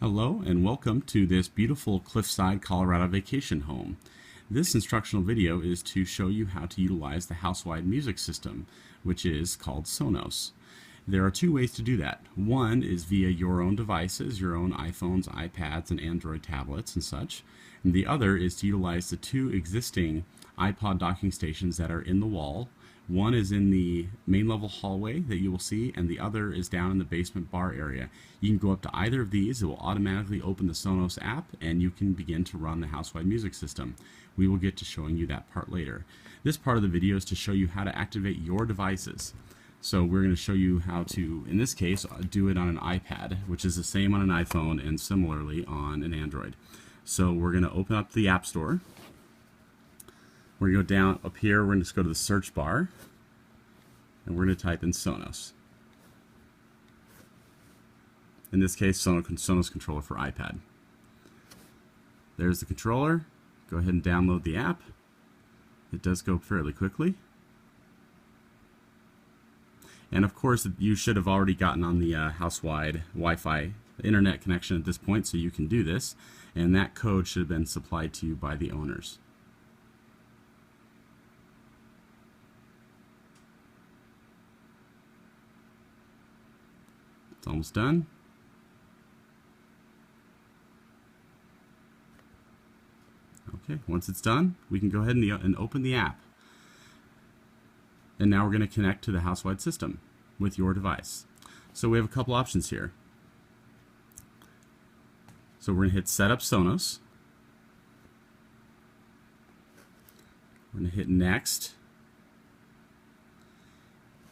Hello and welcome to this beautiful Cliffside, Colorado vacation home. This instructional video is to show you how to utilize the house-wide music system, which is called Sonos. There are two ways to do that. One is via your own devices, your own iPhones, iPads, and Android tablets and such. And the other is to utilize the two existing iPod docking stations that are in the wall. One is in the main level hallway that you will see, and the other is down in the basement bar area. You can go up to either of these. It will automatically open the Sonos app, and you can begin to run the house-wide music system. We will get to showing you that part later. This part of the video is to show you how to activate your devices. So we're going to show you how to, in this case, do it on an iPad, which is the same on an iPhone and similarly on an Android. So we're going to open up the App Store. We're going to go down up here, we're going to just go to the search bar, and we're going to type in Sonos. In this case, Sonos controller for iPad. There's the controller. Go ahead and download the app. It does go fairly quickly. And of course, you should have already gotten on the house-wide Wi-Fi internet connection at this point, so you can do this. And that code should have been supplied to you by the owners. It's almost done. Okay, once it's done, we can go ahead and open the app. And now we're going to connect to the house-wide system with your device. So we have a couple options here. So we're going to hit Setup Sonos. We're going to hit Next.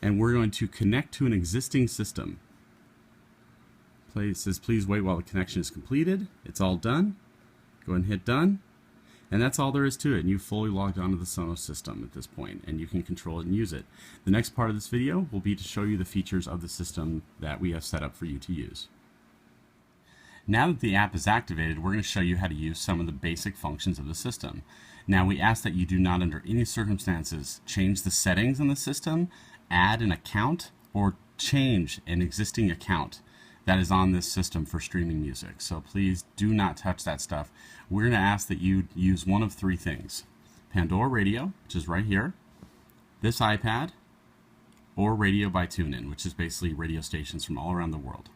And we're going to connect to an existing system. It says please wait while the connection is completed. It's all done. Go ahead and hit done. And that's all there is to it. And you've fully logged onto the Sonos system at this point, and you can control it and use it. The next part of this video will be to show you the features of the system that we have set up for you to use. Now that the app is activated, we're going to show you how to use some of the basic functions of the system. Now we ask that you do not under any circumstances change the settings on the system, add an account, or change an existing account that is on this system for streaming music. So please do not touch that stuff. We're going to ask that you use one of three things: Pandora Radio, which is right here, this iPad, or Radio by TuneIn, which is basically radio stations from all around the world.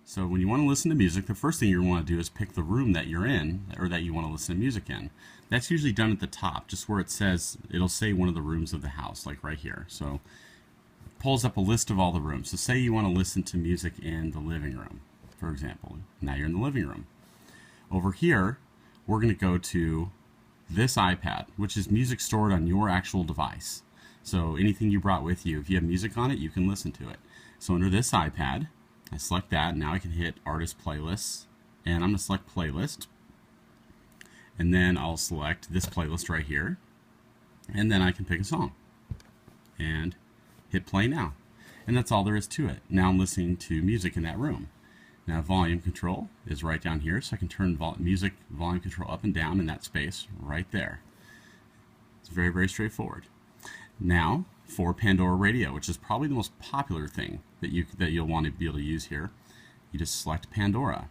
So when you want to listen to music, the first thing you want to do is pick the room that you're in, or that you want to listen to music in. That's usually done at the top, just where it says, it'll say one of the rooms of the house, like right here. So pulls up a list of all the rooms. So say you want to listen to music in the living room, for example. Now you're in the living room. Over here, we're going to go to this iPad, which is music stored on your actual device. So anything you brought with you, if you have music on it, you can listen to it. So under this iPad, I select that. Now I can hit Artist Playlists, and I'm going to select Playlist. And then I'll select this playlist right here. And then I can pick a song. And hit play now. And that's all there is to it. Now I'm listening to music in that room. Now volume control is right down here, so I can turn music volume control up and down in that space right there. It's very, very straightforward. Now for Pandora Radio, which is probably the most popular thing that you'll want to be able to use here, you just select Pandora.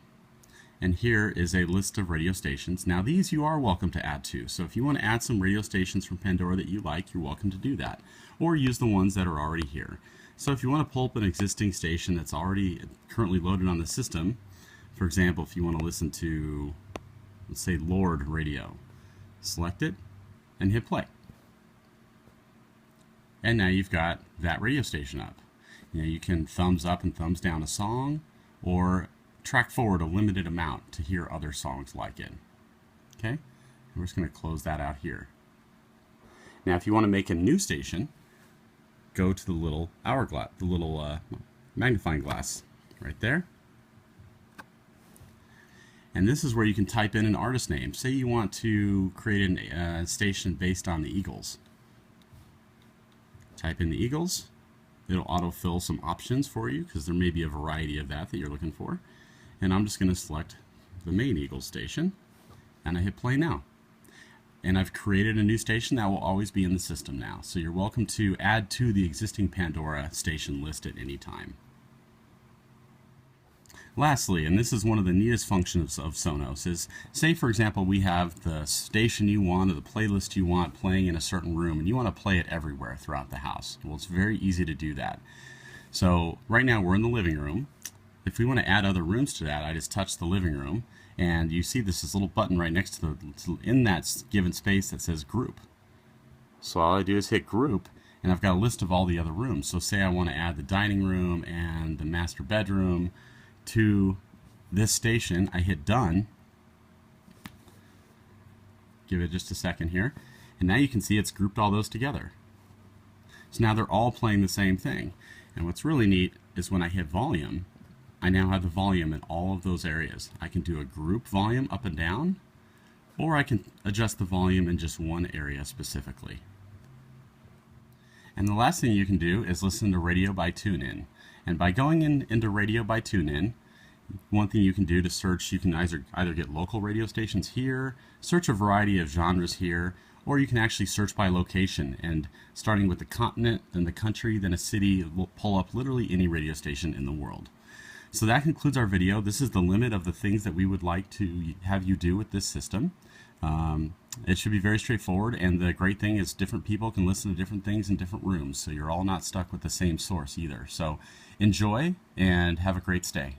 And here is a list of radio stations. Now these you are welcome to add to. So if you want to add some radio stations from Pandora that you like, you're welcome to do that. Or use the ones that are already here. So if you want to pull up an existing station that's already currently loaded on the system, for example, if you want to listen to, let's say, Lord Radio, select it and hit play. And now you've got that radio station up. You can thumbs up and thumbs down a song, or track forward a limited amount to hear other songs like it. Okay? And we're just going to close that out here. Now if you want to make a new station, go to the little hourglass, the little magnifying glass right there. And this is where you can type in an artist name. Say you want to create a station based on the Eagles. Type in the Eagles. It'll autofill some options for you, because there may be a variety of that you're looking for. And I'm just going to select the main Eagles station, and I hit play now. And I've created a new station that will always be in the system now. So you're welcome to add to the existing Pandora station list at any time. Lastly, and this is one of the neatest functions of Sonos, is say for example we have the station you want or the playlist you want playing in a certain room and you want to play it everywhere throughout the house. Well, it's very easy to do that. So right now we're in the living room. If we want to add other rooms to that, I just touch the living room and you see this little button right next to in that given space that says group. So all I do is hit group and I've got a list of all the other rooms. So say I want to add the dining room and the master bedroom to this station. I hit done. Give it just a second here. And now you can see it's grouped all those together. So now they're all playing the same thing. And what's really neat is when I hit volume, I now have the volume in all of those areas. I can do a group volume up and down, or I can adjust the volume in just one area specifically. And the last thing you can do is listen to radio by TuneIn. And by going into radio by TuneIn, one thing you can do to search, you can either get local radio stations here, search a variety of genres here, or you can actually search by location, and starting with the continent, then the country, then a city, will pull up literally any radio station in the world. So that concludes our video. This is the limit of the things that we would like to have you do with this system. It should be very straightforward, and the great thing is different people can listen to different things in different rooms, so you're all not stuck with the same source either. So enjoy and have a great stay.